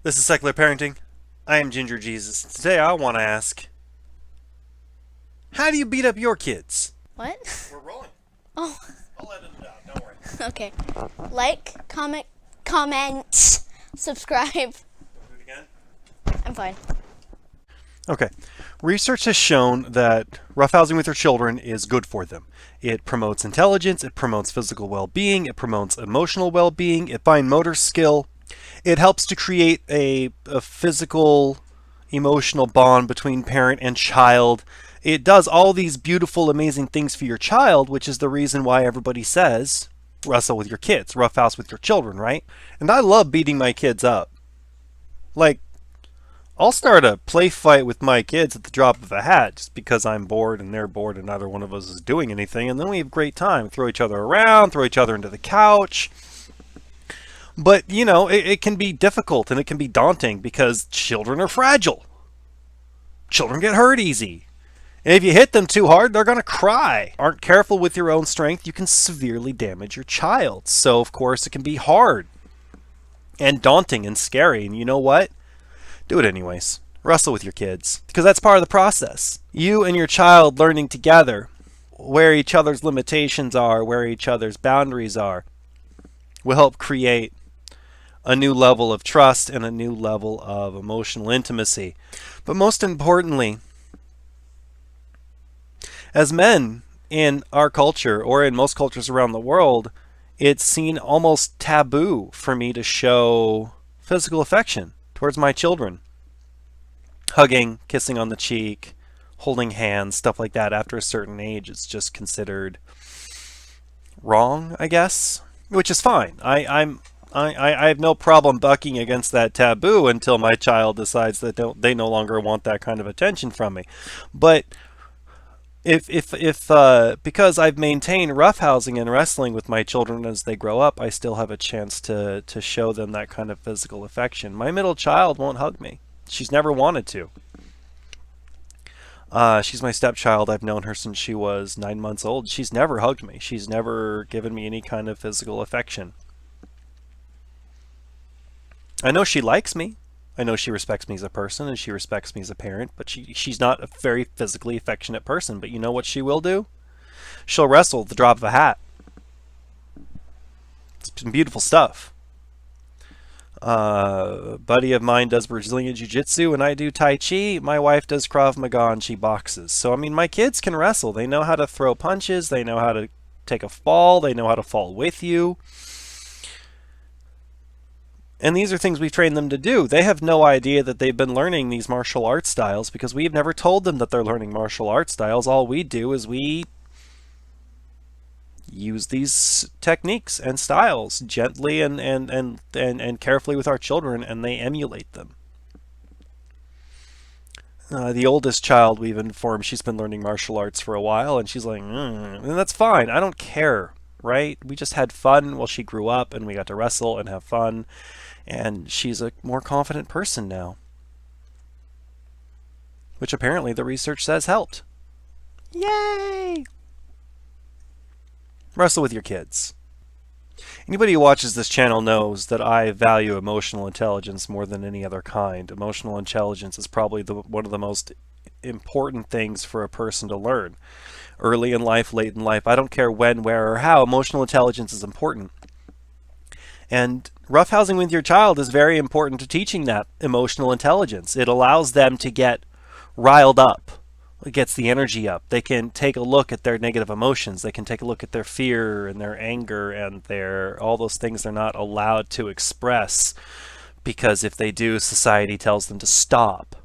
This is Secular Parenting. I am Ginger Jesus. Today I want to ask, how do you beat up your kids? What? We're rolling. Oh, I'll edit it out, don't worry. okay. Like, comment, subscribe. Do it again? I'm fine. Okay. Research has shown that roughhousing with your children is good for them. It promotes intelligence, it promotes physical well-being, it promotes emotional well-being, it fine motor skill. It helps to create a physical, emotional bond between parent and child. It does all these beautiful, amazing things for your child, which is the reason why everybody says, wrestle with your kids, roughhouse with your children, right? And I love beating my kids up. Like, I'll start a play fight with my kids at the drop of a hat just because I'm bored and they're bored and neither one of us is doing anything. And then we have a great time. Throw each other around, throw each other into the couch. But, you know, it can be difficult and it can be daunting because children are fragile. Children get hurt easy. And if you hit them too hard, they're going to cry. Aren't careful with your own strength, you can severely damage your child. So, of course, it can be hard and daunting and scary. And you know what? Do it anyways. Wrestle with your kids because that's part of the process. You and your child learning together where each other's limitations are, where each other's boundaries are, will help create a new level of trust and a new level of emotional intimacy. But most importantly, as men in our culture or in most cultures around the world, it's seen almost taboo for me to show physical affection towards my children. Hugging, kissing on the cheek, holding hands, stuff like that after a certain age is just considered wrong, I guess, which is fine. I have no problem bucking against that taboo until my child decides that they no longer want that kind of attention from me. But if because I've maintained roughhousing and wrestling with my children as they grow up, I still have a chance to show them that kind of physical affection. My middle child won't hug me. She's never wanted to. She's my stepchild. I've known her since she was 9 months old. She's never hugged me. She's never given me any kind of physical affection. I know she likes me. I know she respects me as a person and she respects me as a parent, but she's not a very physically affectionate person. But you know what she will do? She'll wrestle at the drop of a hat. It's some beautiful stuff. A buddy of mine does Brazilian Jiu-Jitsu and I do Tai Chi. My wife does Krav Maga and she boxes. So, I mean, my kids can wrestle. They know how to throw punches. They know how to take a fall. They know how to fall with you. And these are things we've trained them to do. They have no idea that they've been learning these martial arts styles because we've never told them that they're learning martial arts styles. All we do is we use these techniques and styles gently and carefully with our children, and they emulate them. The oldest child, we've informed she's been learning martial arts for a while, and she's like, and that's fine. I don't care, right? We just had fun while she grew up, and we got to wrestle and have fun, and she's a more confident person now, which apparently the research says helped. Yay! Wrestle with your kids. Anybody who watches this channel knows that I value emotional intelligence more than any other kind. Emotional intelligence is probably one of the most important things for a person to learn. Early in life, late in life, I don't care when, where, or how, emotional intelligence is important. And roughhousing with your child is very important to teaching that emotional intelligence. It allows them to get riled up. It gets the energy up. They can take a look at their negative emotions. They can take a look at their fear and their anger and all those things they're not allowed to express because if they do, society tells them to stop.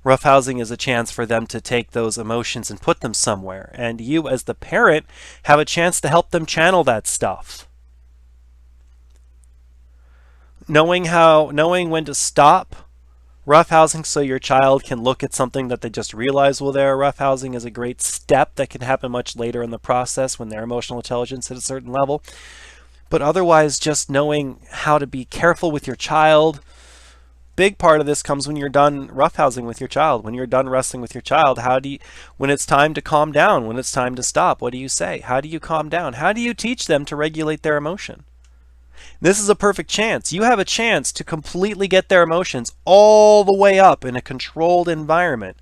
Roughhousing is a chance for them to take those emotions and put them somewhere. And you as the parent have a chance to help them channel that stuff. Knowing when to stop roughhousing so your child can look at something that they just realized while they're roughhousing is a great step that can happen much later in the process when their emotional intelligence at a certain level. But otherwise, just knowing how to be careful with your child. Big part of this comes when you're done roughhousing with your child. When you're done wrestling with your child, when it's time to calm down, when it's time to stop, what do you say? How do you calm down? How do you teach them to regulate their emotion? This is a perfect chance. You have a chance to completely get their emotions all the way up in a controlled environment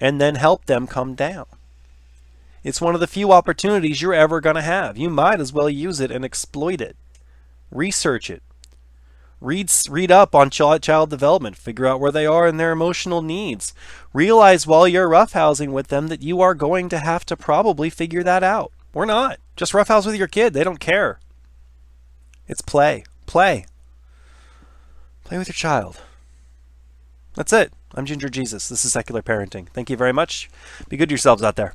and then help them come down. It's one of the few opportunities you're ever going to have. You might as well use it and exploit it. Research it. Read up on child development. Figure out where they are in their emotional needs. Realize while you're roughhousing with them that you are going to have to probably figure that out. Or not. Just roughhouse with your kid. They don't care. It's play. Play. Play with your child. That's it. I'm Ginger Jesus. This is Secular Parenting. Thank you very much. Be good to yourselves out there.